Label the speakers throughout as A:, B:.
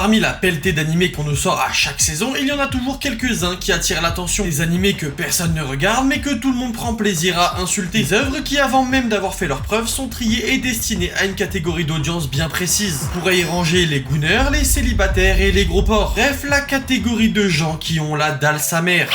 A: Parmi la pelletée d'animés qu'on nous sort à chaque saison, il y en a toujours quelques-uns qui attirent l'attention. Des animés que personne ne regarde mais que tout le monde prend plaisir à insulter. Des œuvres qui avant même d'avoir fait leurs preuves sont triées et destinées à une catégorie d'audience bien précise. On pourrait y ranger les gooners, les célibataires et les gros porcs. Bref, la catégorie de gens qui ont la dalle sa mère.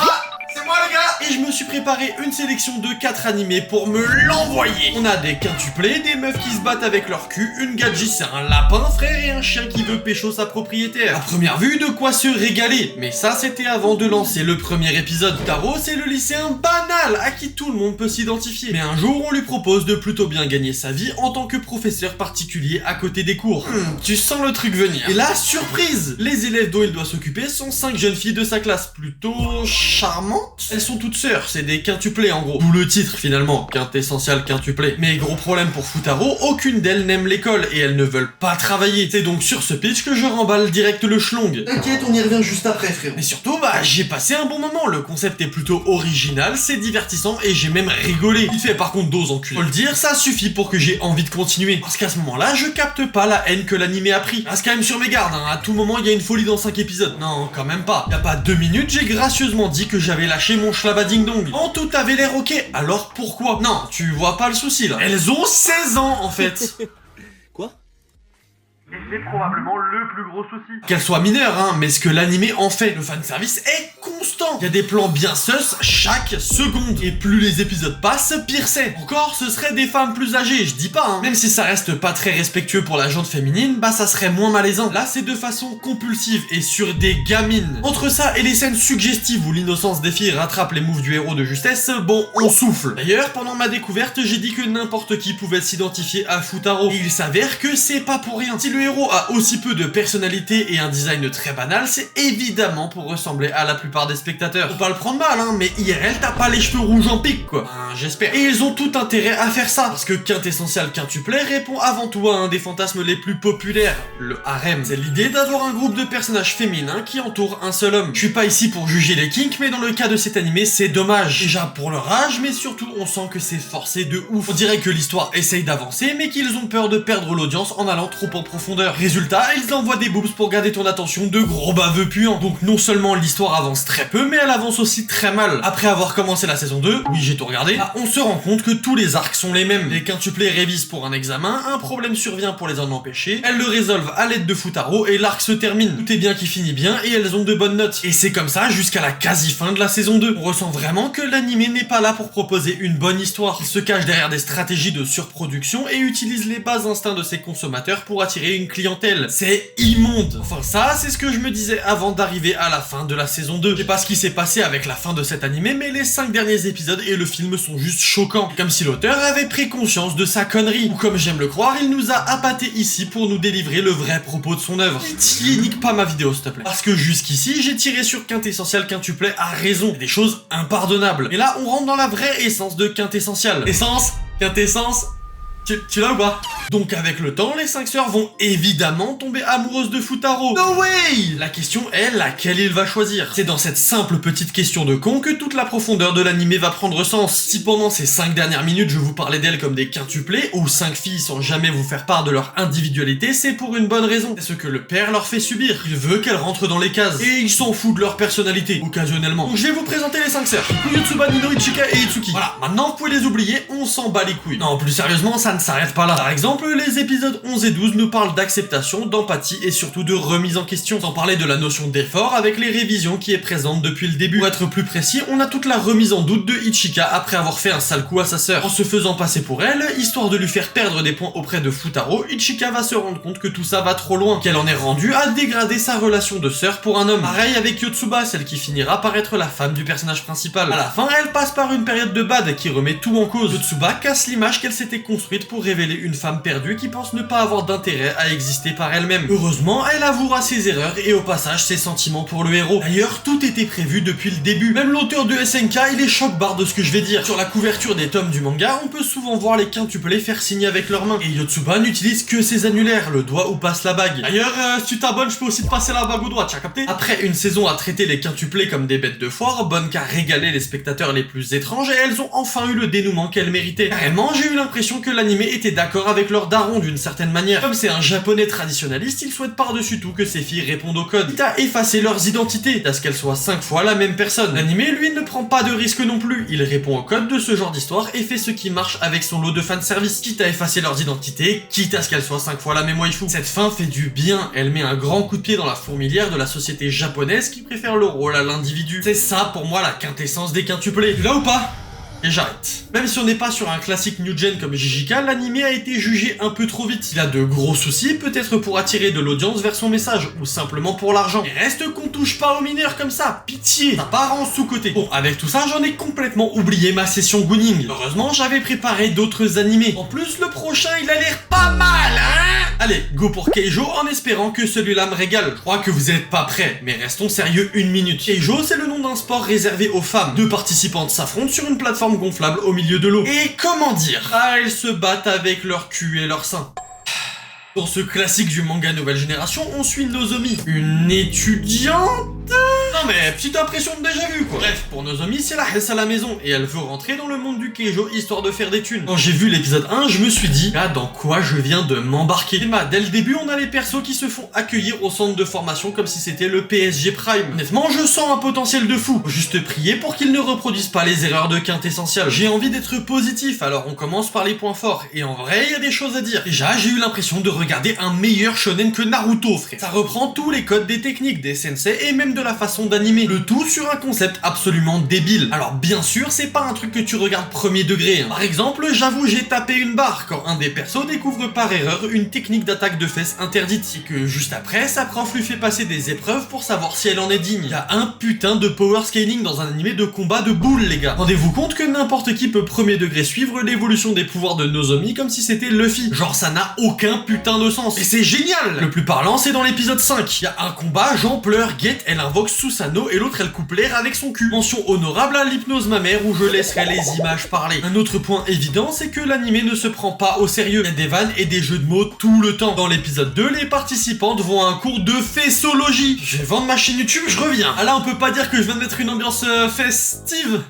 A: C'est moi les gars! Et je me suis préparé une sélection de 4 animés pour me l'envoyer. On a des quintuplés, des meufs qui se battent avec leur cul, une gadji c'est un lapin frère et un chien qui veut pécho sa propriétaire. À première vue, de quoi se régaler. Mais ça c'était avant de lancer le premier épisode. Taro c'est le lycéen banal à qui tout le monde peut s'identifier. Mais un jour on lui propose de plutôt bien gagner sa vie en tant que professeur particulier à côté des cours. Tu sens le truc venir. Et là, surprise! Les élèves dont il doit s'occuper sont 5 jeunes filles de sa classe plutôt charmantes. Elles sont toutes sœurs, c'est des quintuplés en gros. D'où le titre finalement, quintessentiel quintuplé. Mais gros problème pour Futaro, aucune d'elles n'aime l'école et elles ne veulent pas travailler. C'est donc sur ce pitch que je remballe direct le schlong. T'inquiète, on y revient juste après frérot. Mais surtout, j'ai passé un bon moment. Le concept est plutôt original, c'est divertissant et j'ai même rigolé. Il fait par contre dose enculé. Faut le dire, ça suffit pour que j'ai envie de continuer. Parce qu'à ce moment-là, je capte pas la haine que l'animé a pris. Reste quand même sur mes gardes, à tout moment il y a une folie dans 5 épisodes. Non, quand même pas. Y a pas 2 minutes, j'ai gracieusement dit que j'avais lâché mon schlabading dong. En tout avait l'air ok, alors pourquoi? Non, tu vois pas le souci là. Elles ont 16 ans en fait.
B: Quoi?
A: Et c'est probablement le plus gros souci. Qu'elle soit mineure, mais ce que l'animé en fait, le fanservice est constant. Il y a des plans bien sus chaque seconde. Et plus les épisodes passent, pire c'est. Encore, ce seraient des femmes plus âgées, je dis pas, Même si ça reste pas très respectueux pour la gente féminine, ça serait moins malaisant. Là, c'est de façon compulsive et sur des gamines. Entre ça et les scènes suggestives où l'innocence des filles rattrape les moves du héros de justesse, bon, on souffle. D'ailleurs, pendant ma découverte, j'ai dit que n'importe qui pouvait s'identifier à Futaro. Et il s'avère que c'est pas pour rien. Si le héros a aussi peu de personnalité et un design très banal, c'est évidemment pour ressembler à la plupart des spectateurs. Faut pas le prendre mal, mais IRL t'as pas les cheveux rouges en pique, quoi. J'espère. Et ils ont tout intérêt à faire ça, parce que quintessentiel quintuplet répond avant tout à un des fantasmes les plus populaires, le harem. C'est l'idée d'avoir un groupe de personnages féminins qui entourent un seul homme. Je suis pas ici pour juger les kinks, mais dans le cas de cet animé, c'est dommage. Déjà pour leur âge, mais surtout on sent que c'est forcé de ouf. On dirait que l'histoire essaye d'avancer, mais qu'ils ont peur de perdre l'audience en allant trop en profondeur. Résultat, ils envoient des boobs pour garder ton attention, de gros baveux puants. Donc non seulement l'histoire avance très peu, mais elle avance aussi très mal. Après avoir commencé la saison 2, oui j'ai tout regardé, on se rend compte que tous les arcs sont les mêmes. Les quintuplés révisent pour un examen, un problème survient pour les en empêcher, elles le résolvent à l'aide de Futaro et l'arc se termine. Tout est bien qui finit bien et elles ont de bonnes notes. Et c'est comme ça jusqu'à la quasi-fin de la saison 2. On ressent vraiment que l'animé n'est pas là pour proposer une bonne histoire. Il se cache derrière des stratégies de surproduction et utilise les bas instincts de ses consommateurs pour attirer une clientèle. C'est immonde. Enfin ça, c'est ce que je me disais avant d'arriver à la fin de la saison 2. Je sais pas ce qui s'est passé avec la fin de cet animé, mais les 5 derniers épisodes et le film sont juste choquants. Comme si l'auteur avait pris conscience de sa connerie. Ou comme j'aime le croire, il nous a appâté ici pour nous délivrer le vrai propos de son œuvre. Nique pas ma vidéo s'il te plaît. Parce que jusqu'ici, j'ai tiré sur quintessentiel quintuplet à raison. Des choses impardonnables. Et là, on rentre dans la vraie essence de quintessentiel. Essence, quintessence... Tu l'as ou pas? Donc avec le temps, les 5 sœurs vont évidemment tomber amoureuses de Futaro. No way! La question est laquelle il va choisir. C'est dans cette simple petite question de con que toute la profondeur de l'animé va prendre sens. Si pendant ces 5 dernières minutes je vous parlais d'elles comme des quintuplés, ou 5 filles sans jamais vous faire part de leur individualité, c'est pour une bonne raison. C'est ce que le père leur fait subir. Il veut qu'elles rentrent dans les cases. Et il s'en fout de leur personnalité, occasionnellement. Donc je vais vous présenter les 5 sœurs. Yotsuba, Nino, Ichika et Itsuki. Voilà, maintenant vous pouvez les oublier, on s'en bat les couilles. Non, plus sérieusement, ça ne s'arrête pas là. Par exemple, les épisodes 11 et 12 nous parlent d'acceptation, d'empathie et surtout de remise en question. Sans parler de la notion d'effort avec les révisions qui est présente depuis le début. Pour être plus précis, on a toute la remise en doute de Ichika après avoir fait un sale coup à sa sœur. En se faisant passer pour elle, histoire de lui faire perdre des points auprès de Futaro, Ichika va se rendre compte que tout ça va trop loin, qu'elle en est rendue à dégrader sa relation de sœur pour un homme. Pareil avec Yotsuba, celle qui finira par être la femme du personnage principal. À la fin, elle passe par une période de bad qui remet tout en cause. Yotsuba casse l'image qu'elle s'était construite pour révéler une femme perdue qui pense ne pas avoir d'intérêt à exister par elle-même. Heureusement, elle avouera ses erreurs et au passage ses sentiments pour le héros. D'ailleurs, tout était prévu depuis le début. Même l'auteur de SNK, il est choc-barre de ce que je vais dire. Sur la couverture des tomes du manga, on peut souvent voir les quintuplés faire signer avec leurs mains. Et Yotsuba n'utilise que ses annulaires, le doigt où passe la bague. D'ailleurs, si tu t'abonnes, je peux aussi te passer la bague au doigt, tu as capté? Après une saison à traiter les quintuplés comme des bêtes de foire, bonnes qu'à régaler les spectateurs les plus étranges, et elles ont enfin eu le dénouement qu'elles méritaient. Carrément, j'ai eu l'impression que l'anime animés étaient d'accord avec leur daron d'une certaine manière. Comme c'est un japonais traditionnaliste, il souhaite par-dessus tout que ses filles répondent au code, quitte à effacer leurs identités, à ce qu'elles soient 5 fois la même personne. L'animé, lui, ne prend pas de risque non plus. Il répond au code de ce genre d'histoire et fait ce qui marche avec son lot de fanservice, quitte à effacer leurs identités, quitte à ce qu'elles soient 5 fois la même waifu. Cette fin fait du bien, elle met un grand coup de pied dans la fourmilière de la société japonaise qui préfère le rôle à l'individu. C'est ça pour moi la quintessence des quintuplés. Tu là ou pas? Et j'arrête. Même si on n'est pas sur un classique new gen comme Jijika, l'animé a été jugé un peu trop vite. Il a de gros soucis, peut-être pour attirer de l'audience vers son message, ou simplement pour l'argent. Et reste qu'on touche pas aux mineurs comme ça, pitié, ça part en sous-côté. Bon, avec tout ça, j'en ai complètement oublié ma session Gunning. Heureusement, j'avais préparé d'autres animés. En plus, le prochain, il a l'air pas mal, hein? Allez, go pour Keijo en espérant que celui-là me régale. Je crois que vous êtes pas prêts, mais restons sérieux une minute. Keijo, c'est le nom d'un sport réservé aux femmes. Deux participantes s'affrontent sur une plateforme gonflable au milieu de l'eau. Et comment dire? Ah, elles se battent avec leur cul et leur sein. Dans ce classique du manga nouvelle génération, on suit Nozomi, une étudiante. Non mais, petite impression de déjà vu quoi. Bref, pour Nozomi, c'est la hesse à la maison et elle veut rentrer dans le monde du Keijo histoire de faire des thunes. Quand j'ai vu l'épisode 1, je me suis dit, là dans quoi je viens de m'embarquer. Dès le début, on a les persos qui se font accueillir au centre de formation comme si c'était le PSG Prime. Honnêtement, je sens un potentiel de fou. Faut juste prier pour qu'ils ne reproduisent pas les erreurs de quintessentiel. J'ai envie d'être positif, alors on commence par les points forts. Et en vrai, il y a des choses à dire. Déjà, j'ai eu l'impression de regarder un meilleur shonen que Naruto, frère. Ça reprend tous les codes des techniques, des sensei et même de la façon d'animer. Le tout sur un concept absolument débile. Alors bien sûr, c'est pas un truc que tu regardes premier degré. Par exemple, j'avoue, j'ai tapé une barre quand un des persos découvre par erreur une technique d'attaque de fesses interdite. Et que juste après, sa prof lui fait passer des épreuves pour savoir si elle en est digne. Il y a un putain de power scaling dans un animé de combat de boules, les gars. Rendez-vous compte que n'importe qui peut premier degré suivre l'évolution des pouvoirs de Nozomi comme si c'était Luffy. Genre ça n'a aucun putain de sens. Et c'est génial. Le plus parlant, c'est dans l'épisode 5. Il y a un combat, j'en pleure, Get, elle invoque Susanoo et l'autre elle coupe l'air avec son cul. Mention honorable à l'hypnose mammaire où je laisserai les images parler. Un autre point évident, c'est que l'animé ne se prend pas au sérieux. Il y a des vannes et des jeux de mots tout le temps. Dans l'épisode 2, les participantes vont à un cours de fessologie. Je vais vendre ma chaîne YouTube, je reviens. Ah là, on peut pas dire que je viens de mettre une ambiance festive.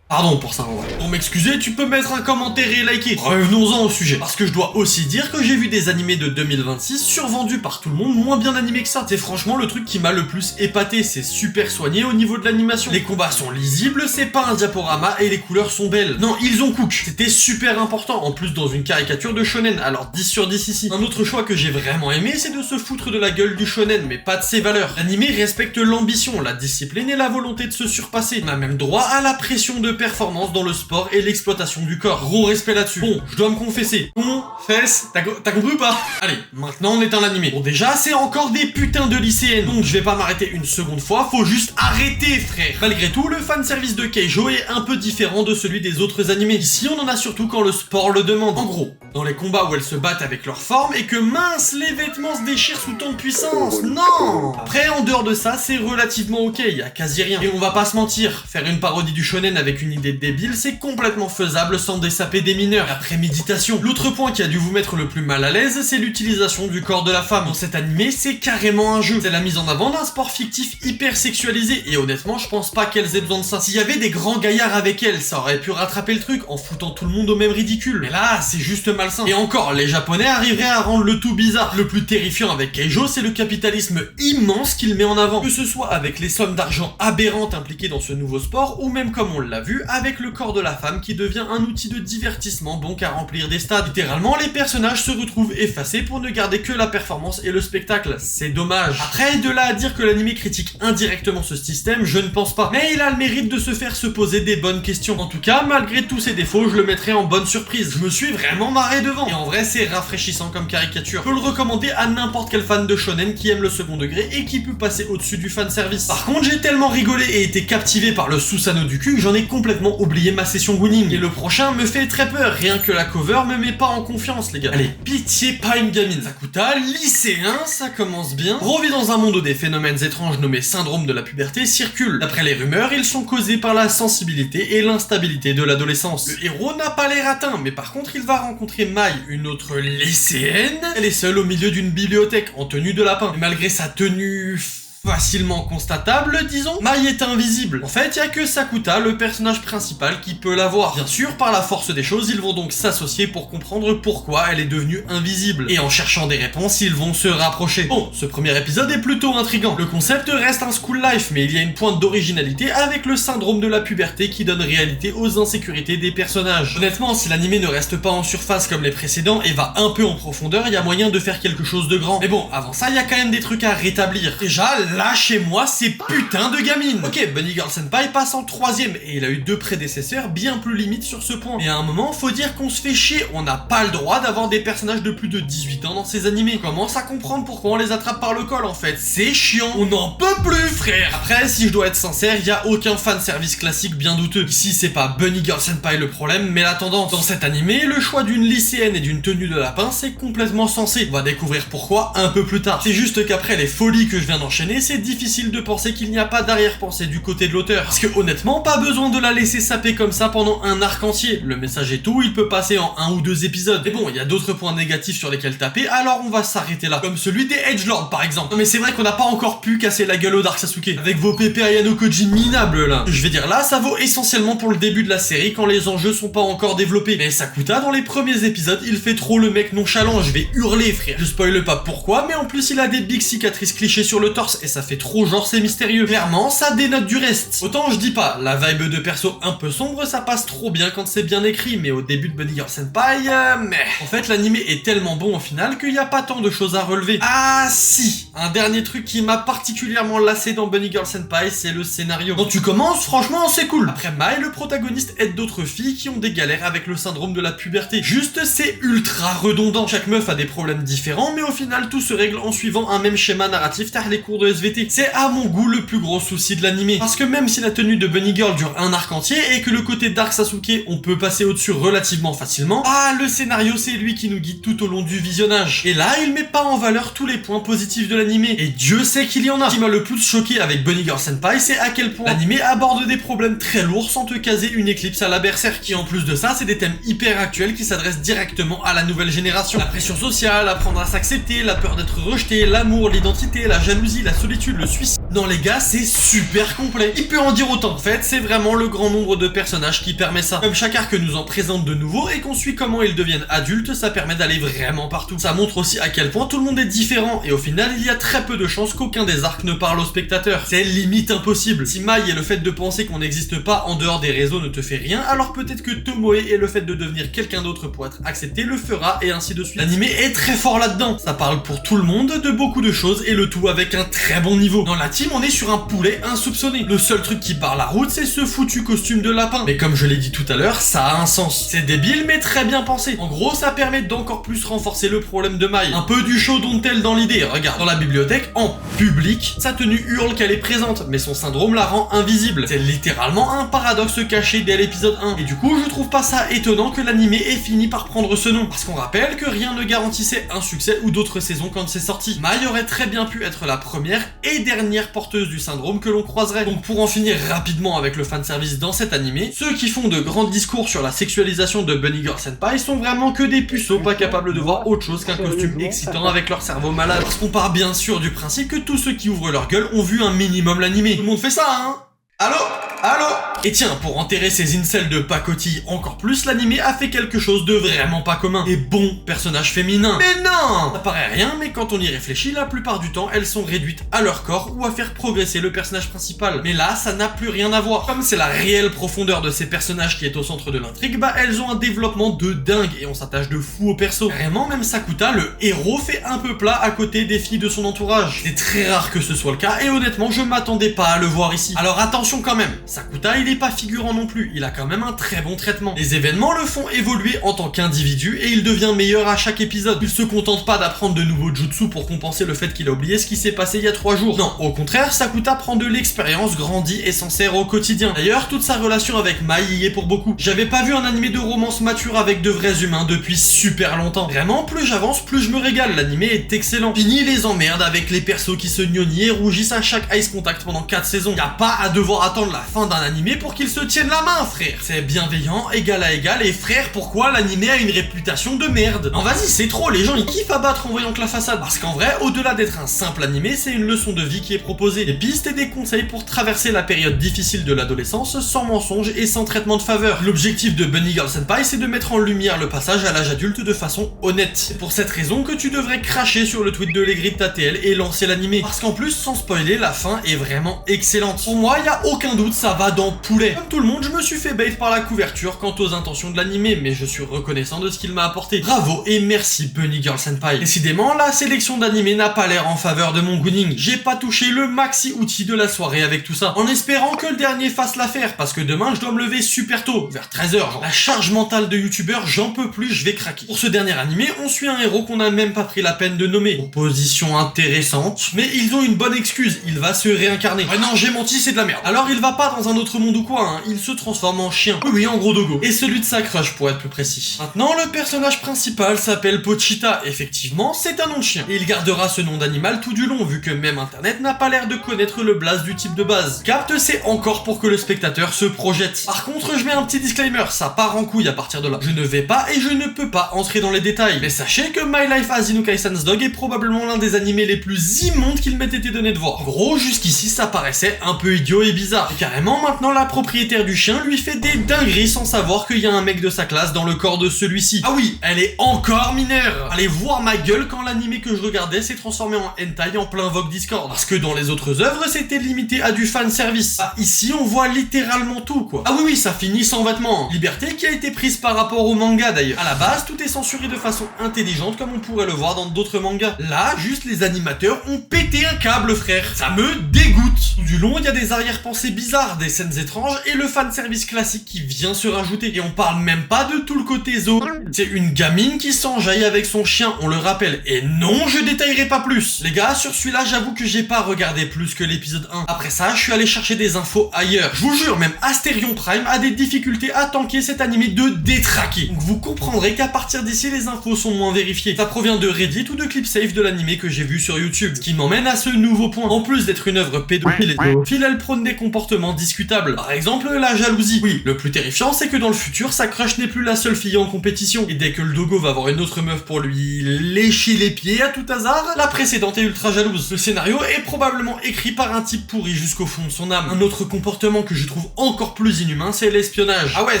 A: Pardon pour ça, en vrai. Pour m'excuser, tu peux mettre un commentaire et liker. Revenons-en au sujet. Parce que je dois aussi dire que j'ai vu des animés de 2026 survendus par tout le monde, moins bien animés que ça. C'est franchement le truc qui m'a le plus épaté. C'est super soigné au niveau de l'animation. Les combats sont lisibles, c'est pas un diaporama et les couleurs sont belles. Non, ils ont cook. C'était super important. En plus, dans une caricature de shonen. Alors 10 sur 10 ici. Un autre choix que j'ai vraiment aimé, c'est de se foutre de la gueule du shonen, mais pas de ses valeurs. L'animé respecte l'ambition, la discipline et la volonté de se surpasser. On a même droit à la pression de performance dans le sport et l'exploitation du corps. Gros respect là-dessus. Bon, je dois me confesser. Confesse. T'as compris ou pas? Allez, maintenant on est en animé. Bon, déjà, c'est encore des putains de lycéennes. Donc je vais pas m'arrêter une seconde fois, faut juste arrêter, frère. Malgré tout, le fanservice de Keijo est un peu différent de celui des autres animés. Ici, on en a surtout quand le sport le demande. En gros, dans les combats où elles se battent avec leur forme et que mince, les vêtements se déchirent sous tant de puissance. Non! Après, en dehors de ça, c'est relativement ok, y a quasi rien. Et on va pas se mentir, faire une parodie du shonen avec une idée débile, c'est complètement faisable sans dessaper des mineurs. Après méditation. L'autre point qui a dû vous mettre le plus mal à l'aise, c'est l'utilisation du corps de la femme. Dans cet animé, c'est carrément un jeu. C'est la mise en avant d'un sport fictif hyper sexualisé, et honnêtement, je pense pas qu'elles aient besoin de ça. S'il y avait des grands gaillards avec elles, ça aurait pu rattraper le truc en foutant tout le monde au même ridicule. Mais là, c'est juste malsain. Et encore, les japonais arriveraient à rendre le tout bizarre. Le plus terrifiant avec Keijo, c'est le capitalisme immense qu'il met en avant. Que ce soit avec les sommes d'argent aberrantes impliquées dans ce nouveau sport, ou même comme on l'a vu, avec le corps de la femme qui devient un outil de divertissement bon qu'à remplir des stades. Littéralement, les personnages se retrouvent effacés pour ne garder que la performance et le spectacle. C'est dommage. Après, de là à dire que l'anime critique indirectement ce système, je ne pense pas. Mais il a le mérite de se faire se poser des bonnes questions. En tout cas, malgré tous ses défauts, je le mettrai en bonne surprise. Je me suis vraiment marré devant. Et en vrai, c'est rafraîchissant comme caricature. Je peux le recommander à n'importe quel fan de shonen qui aime le second degré et qui peut passer au-dessus du fanservice. Par contre, j'ai tellement rigolé et été captivé par le Susanoo du cul que j'en ai complètement oublié ma session Gunning. Et le prochain me fait très peur. Rien que la cover me met pas en confiance, les gars. Allez, pitié, pas une gamine. Sakuta, lycéen, ça commence bien. Revit dans un monde où des phénomènes étranges nommés syndrome de la puberté circulent. D'après les rumeurs, ils sont causés par la sensibilité et l'instabilité de l'adolescence. Le héros n'a pas l'air atteint, mais par contre, il va rencontrer Mai, une autre lycéenne. Elle est seule au milieu d'une bibliothèque en tenue de lapin. Et malgré sa tenue facilement constatable, disons. Mai est invisible. En fait, il y a que Sakuta, le personnage principal, qui peut la voir. Bien sûr, par la force des choses, ils vont donc s'associer pour comprendre pourquoi elle est devenue invisible. Et en cherchant des réponses, ils vont se rapprocher. Bon, ce premier épisode est plutôt intriguant. Le concept reste un school life, mais il y a une pointe d'originalité avec le syndrome de la puberté qui donne réalité aux insécurités des personnages. Honnêtement, si l'anime ne reste pas en surface comme les précédents et va un peu en profondeur, il y a moyen de faire quelque chose de grand. Mais bon, avant ça, il y a quand même des trucs à rétablir. Déjà, lâchez-moi ces putains de gamines. Ok, Bunny Girl Senpai passe en 3ème et il a eu 2 prédécesseurs bien plus limites sur ce point. Mais à un moment, faut dire qu'on se fait chier, on n'a pas le droit d'avoir des personnages de plus de 18 ans dans ces animés. On commence à comprendre pourquoi on les attrape par le col en fait. C'est chiant, on n'en peut plus frère. Après, si je dois être sincère, il y a aucun fanservice classique bien douteux. Ici, c'est pas Bunny Girl Senpai le problème, mais la tendance. Dans cet animé, le choix d'une lycéenne et d'une tenue de lapin, c'est complètement sensé. On va découvrir pourquoi un peu plus tard. C'est juste qu'après les folies que je viens d'enchaîner, c'est difficile de penser qu'il n'y a pas d'arrière-pensée du côté de l'auteur. Parce que honnêtement, pas besoin de la laisser saper comme ça pendant un arc entier. Le message est tout, il peut passer en 1 ou 2 épisodes. Mais bon, il y a d'autres points négatifs sur lesquels taper, alors on va s'arrêter là. Comme celui des Edgelords par exemple. Non mais c'est vrai qu'on n'a pas encore pu casser la gueule au Dark Sasuke. Avec vos pépés Ayano Koji minables là. Je vais dire là, ça vaut essentiellement pour le début de la série quand les enjeux sont pas encore développés. Mais Sakuta, dans les premiers épisodes, il fait trop le mec nonchalant, je vais hurler frère. Je spoile pas pourquoi, mais en plus il a des big cicatrices clichés sur le torse et ça fait trop genre c'est mystérieux. Clairement, ça dénote du reste. Autant je dis pas, la vibe de perso un peu sombre, ça passe trop bien quand c'est bien écrit, mais au début de Bunny Girl Senpai, mais... En fait, l'anime est tellement bon au final qu'il y a pas tant de choses à relever. Ah si, un dernier truc qui m'a particulièrement lassé dans Bunny Girl Senpai, c'est le scénario. Quand tu commences, franchement, c'est cool. Après Mai, le protagoniste aide d'autres filles qui ont des galères avec le syndrome de la puberté. Juste, c'est ultra redondant. Chaque meuf a des problèmes différents, mais au final, tout se règle en suivant un même schéma narratif tard les cours de SVT. C'est à mon goût le plus gros souci de l'anime. Parce que même si la tenue de Bunny Girl dure un arc entier et que le côté Dark Sasuke, on peut passer au-dessus relativement facilement, le scénario, c'est lui qui nous guide tout au long du visionnage. Et là, il met pas en valeur tous les points positifs de l'anime. Et Dieu sait qu'il y en a. Ce qui m'a le plus choqué avec Bunny Girl Senpai, c'est à quel point l'anime aborde des problèmes très lourds sans te caser une éclipse à la Berserk. Qui en plus de ça, c'est des thèmes hyper actuels qui s'adressent directement à la nouvelle génération. La pression sociale, apprendre à s'accepter, la peur d'être rejeté, l'amour, l'identité, la jalousie, la solitude, le suicide. Non les gars, c'est super complet. Il peut en dire autant. En fait, c'est vraiment le grand nombre de personnages qui permet ça. Comme chaque arc nous en présente de nouveau et qu'on suit comment ils deviennent adultes, ça permet d'aller vraiment partout. Ça montre aussi à quel point tout le monde est différent et au final, il y a très peu de chances qu'aucun des arcs ne parle au spectateur. C'est limite impossible. Si Mai et le fait de penser qu'on n'existe pas en dehors des réseaux ne te fait rien, alors peut-être que Tomoe et le fait de devenir quelqu'un d'autre pour être accepté le fera et ainsi de suite. L'anime est très fort là-dedans. Ça parle pour tout le monde de beaucoup de choses et le tout avec un très bon niveau. Dans la team, on est sur un poulet insoupçonné. Le seul truc qui barre la route, c'est ce foutu costume de lapin. Mais comme je l'ai dit tout à l'heure, ça a un sens. C'est débile mais très bien pensé. En gros, ça permet d'encore plus renforcer le problème de Mai. Un peu du show don't tell dans l'idée. Regarde, dans la bibliothèque, en public, sa tenue hurle qu'elle est présente, mais son syndrome la rend invisible. C'est littéralement un paradoxe caché dès l'épisode 1. Et du coup, je trouve pas ça étonnant que l'anime ait fini par prendre ce nom. Parce qu'on rappelle que rien ne garantissait un succès ou d'autres saisons quand c'est sorti. Mai aurait très bien pu être la première et dernière porteuse du syndrome que l'on croiserait. Donc pour en finir rapidement avec le fanservice dans cet animé, ceux qui font de grands discours sur la sexualisation de Bunny Girl Senpai sont vraiment que des puceaux pas capables de voir autre chose qu'un costume excitant avec leur cerveau malade. Parce qu'on part bien sûr du principe que tous ceux qui ouvrent leur gueule ont vu un minimum l'animé. Tout le monde fait ça, hein? Allô? Allô? Et tiens, pour enterrer ces incels de pacotille encore plus, l'anime a fait quelque chose de vraiment pas commun. Des bons personnages féminins. Mais non! Ça paraît rien, mais quand on y réfléchit, la plupart du temps, elles sont réduites à leur corps ou à faire progresser le personnage principal. Mais là, ça n'a plus rien à voir. Comme c'est la réelle profondeur de ces personnages qui est au centre de l'intrigue, bah elles ont un développement de dingue et on s'attache de fou au perso. Vraiment, même Sakuta, le héros, fait un peu plat à côté des filles de son entourage. C'est très rare que ce soit le cas et honnêtement, je m'attendais pas à le voir ici. Alors attention quand même, Sakuta, il est pas figurant non plus, il a quand même un très bon traitement. Les événements le font évoluer en tant qu'individu et il devient meilleur à chaque épisode. Il se contente pas d'apprendre de nouveaux jutsu pour compenser le fait qu'il a oublié ce qui s'est passé il y a 3 jours. Non, au contraire, Sakuta prend de l'expérience, grandit et s'en sert au quotidien. D'ailleurs, toute sa relation avec Mai y est pour beaucoup. J'avais pas vu un animé de romance mature avec de vrais humains depuis super longtemps. Vraiment, plus j'avance, plus je me régale, l'animé est excellent. Fini les emmerdes avec les persos qui se gnonient et rougissent à chaque ice contact pendant 4 saisons. Y a pas à devoir attendre la fin fin d'un animé pour qu'ils se tiennent la main, frère. C'est bienveillant, égal à égal, et frère, pourquoi l'animé a une réputation de merde? Non vas-y, c'est trop, les gens ils kiffent à battre en voyant que la façade. Parce qu'en vrai, au-delà d'être un simple animé, c'est une leçon de vie qui est proposée. Des pistes et des conseils pour traverser la période difficile de l'adolescence sans mensonge et sans traitement de faveur. L'objectif de Bunny Girl Senpai, c'est de mettre en lumière le passage à l'âge adulte de façon honnête. C'est pour cette raison que tu devrais cracher sur le tweet de l'Aigri de TATL et lancer l'animé. Parce qu'en plus, sans spoiler, la fin est vraiment excellente. Pour moi, y a aucun doute, ça va dans poulet. Comme tout le monde, je me suis fait bait par la couverture quant aux intentions de l'animé, mais je suis reconnaissant de ce qu'il m'a apporté. Bravo et merci Bunny Girl Senpai. Décidément, la sélection d'animé n'a pas l'air en faveur de mon Gunning. J'ai pas touché le maxi outil de la soirée avec tout ça, en espérant que le dernier fasse l'affaire, parce que demain je dois me lever super tôt, vers 13h genre. La charge mentale de youtubeur, j'en peux plus, je vais craquer. Pour ce dernier animé, on suit un héros qu'on n'a même pas pris la peine de nommer. Proposition intéressante, mais ils ont une bonne excuse, il va se réincarner. Ouais non, j'ai menti, c'est de la merde. Alors il va pas dans un autre monde ou quoi, hein. Il se transforme en chien. Oui, en gros dogo. Et celui de sa crush pour être plus précis. Maintenant, le personnage principal s'appelle Pochita. Effectivement, c'est un nom de chien. Et il gardera ce nom d'animal tout du long, vu que même internet n'a pas l'air de connaître le blaze du type de base. Capte, c'est encore pour que le spectateur se projette. Par contre, je mets un petit disclaimer, ça part en couille à partir de là. Je ne vais pas et je ne peux pas entrer dans les détails. Mais sachez que My Life as Inukai-san's Dog est probablement l'un des animés les plus immondes qu'il m'ait été donné de voir. En gros, jusqu'ici, ça paraissait un peu idiot et bizarre. Et carrément, maintenant, la propriétaire du chien lui fait des dingueries sans savoir qu'il y a un mec de sa classe dans le corps de celui-ci. Ah oui, elle est encore mineure. Allez voir ma gueule quand l'animé que je regardais s'est transformé en hentai en plein vogue Discord. Parce que dans les autres œuvres, c'était limité à du fan service. Ah, ici, on voit littéralement tout, quoi. Ah oui, ça finit sans vêtements. Liberté qui a été prise par rapport au manga, d'ailleurs. À la base, tout est censuré de façon intelligente, comme on pourrait le voir dans d'autres mangas. Là, juste les animateurs ont pété un câble, frère. Ça me dégoûte. Tout du long, il y a des arrière-pensées bizarres, des scènes étranges et le fanservice classique qui vient se rajouter. Et on parle même pas de tout le côté zoo. C'est une gamine qui s'enjaille avec son chien, on le rappelle. Et non, je détaillerai pas plus. Les gars, sur celui-là, j'avoue que j'ai pas regardé plus que l'épisode 1. Après ça, je suis allé chercher des infos ailleurs. Je vous jure, même Asterion Prime a des difficultés à tanker cet animé de détraquer. Donc vous comprendrez qu'à partir d'ici, les infos sont moins vérifiées. Ça provient de Reddit ou de ClipSafe de l'animé que j'ai vu sur YouTube. Ce qui m'emmène à ce nouveau point. En plus d'être une œuvre pédophile et zoophile, elle prône des comportements discutables. Par exemple, la jalousie. Oui, le plus terrifiant, c'est que dans le futur, sa crush n'est plus la seule fille en compétition. Et dès que le dogo va avoir une autre meuf pour lui lécher les pieds à tout hasard, la précédente est ultra jalouse. Le scénario est probablement écrit par un type pourri jusqu'au fond de son âme. Un autre comportement que je trouve encore plus inhumain, c'est l'espionnage. Ah ouais,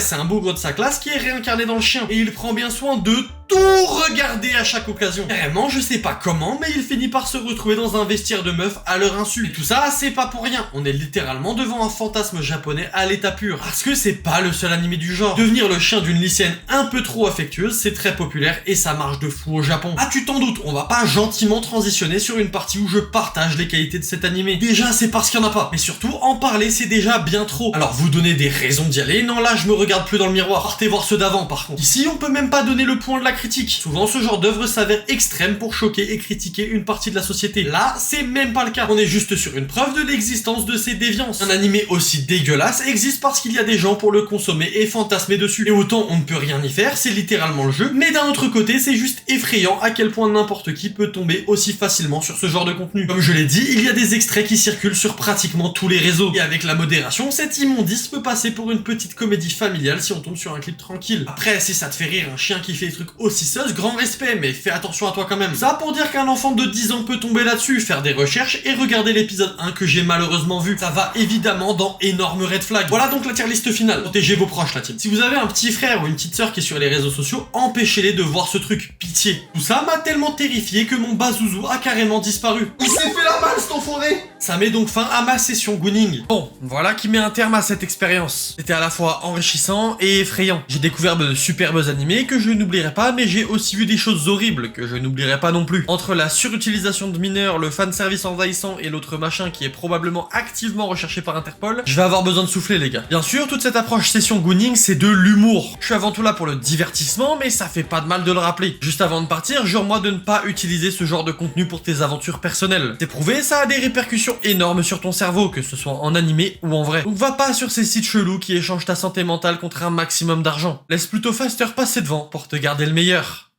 A: c'est un bougre de sa classe qui est réincarné dans le chien. Et il prend bien soin de tout regarder à chaque occasion. Carrément, je sais pas comment, mais il finit par se retrouver dans un vestiaire de meuf à leur insu. Et tout ça, c'est pas pour rien. On est littéralement devant un fantasme japonais à l'état pur. Parce que c'est pas le seul animé du genre. Devenir le chien d'une lycéenne un peu trop affectueuse, c'est très populaire et ça marche de fou au Japon. Ah, tu t'en doutes, on va pas gentiment transitionner sur une partie où je partage les qualités de cet animé. Déjà, c'est parce qu'il y en a pas. Mais surtout, en parler, c'est déjà bien trop. Alors, vous donnez des raisons d'y aller. Non, là, je me regarde plus dans le miroir. Partez voir ceux d'avant, par contre. Ici, on peut même pas donner le point de la critique. Souvent, ce genre d'œuvre s'avère extrême pour choquer et critiquer une partie de la société. Là, c'est même pas le cas. On est juste sur une preuve de l'existence de ces déviances. Un animé aussi dégueulasse existe parce qu'il y a des gens pour le consommer et fantasmer dessus. Et autant on ne peut rien y faire, c'est littéralement le jeu, mais d'un autre côté, c'est juste effrayant à quel point n'importe qui peut tomber aussi facilement sur ce genre de contenu. Comme je l'ai dit, il y a des extraits qui circulent sur pratiquement tous les réseaux. Et avec la modération, cette immondice peut passer pour une petite comédie familiale si on tombe sur un clip tranquille. Après, si ça te fait rire un chien qui fait des trucs aussi sus, grand respect, mais fais attention à toi quand même. Ça pour dire qu'un enfant de 10 ans peut tomber là-dessus, faire des recherches et regarder l'épisode 1 que j'ai malheureusement vu. Ça va évidemment dans énorme red flag. Voilà donc la tier list finale. Protégez vos proches, la team. Si vous avez un petit frère ou une petite sœur qui est sur les réseaux sociaux, empêchez-les de voir ce truc. Pitié. Tout ça m'a tellement terrifié que mon bazouzou a carrément disparu. Il s'est fait la malle, cet enfoiré. Ça met donc fin à ma session Gunning. Bon, voilà qui met un terme à cette expérience. C'était à la fois enrichissant et effrayant. J'ai découvert de superbes animés que je n'oublierai pas, mais j'ai aussi vu des choses horribles que je n'oublierai pas non plus. Entre la surutilisation de mineurs, le fanservice envahissant et l'autre machin qui est probablement activement recherché par Interpol, je vais avoir besoin de souffler, les gars. Bien sûr, toute cette approche session Gunning, c'est de l'humour. Je suis avant tout là pour le divertissement, mais ça fait pas de mal de le rappeler. Juste avant de partir, jure-moi de ne pas utiliser ce genre de contenu pour tes aventures personnelles. C'est prouvé, ça a des répercussions énormes sur ton cerveau, que ce soit en animé ou en vrai. Donc va pas sur ces sites chelous qui échangent ta santé mentale contre un maximum d'argent. Laisse plutôt Faster passer devant pour te garder le meilleur.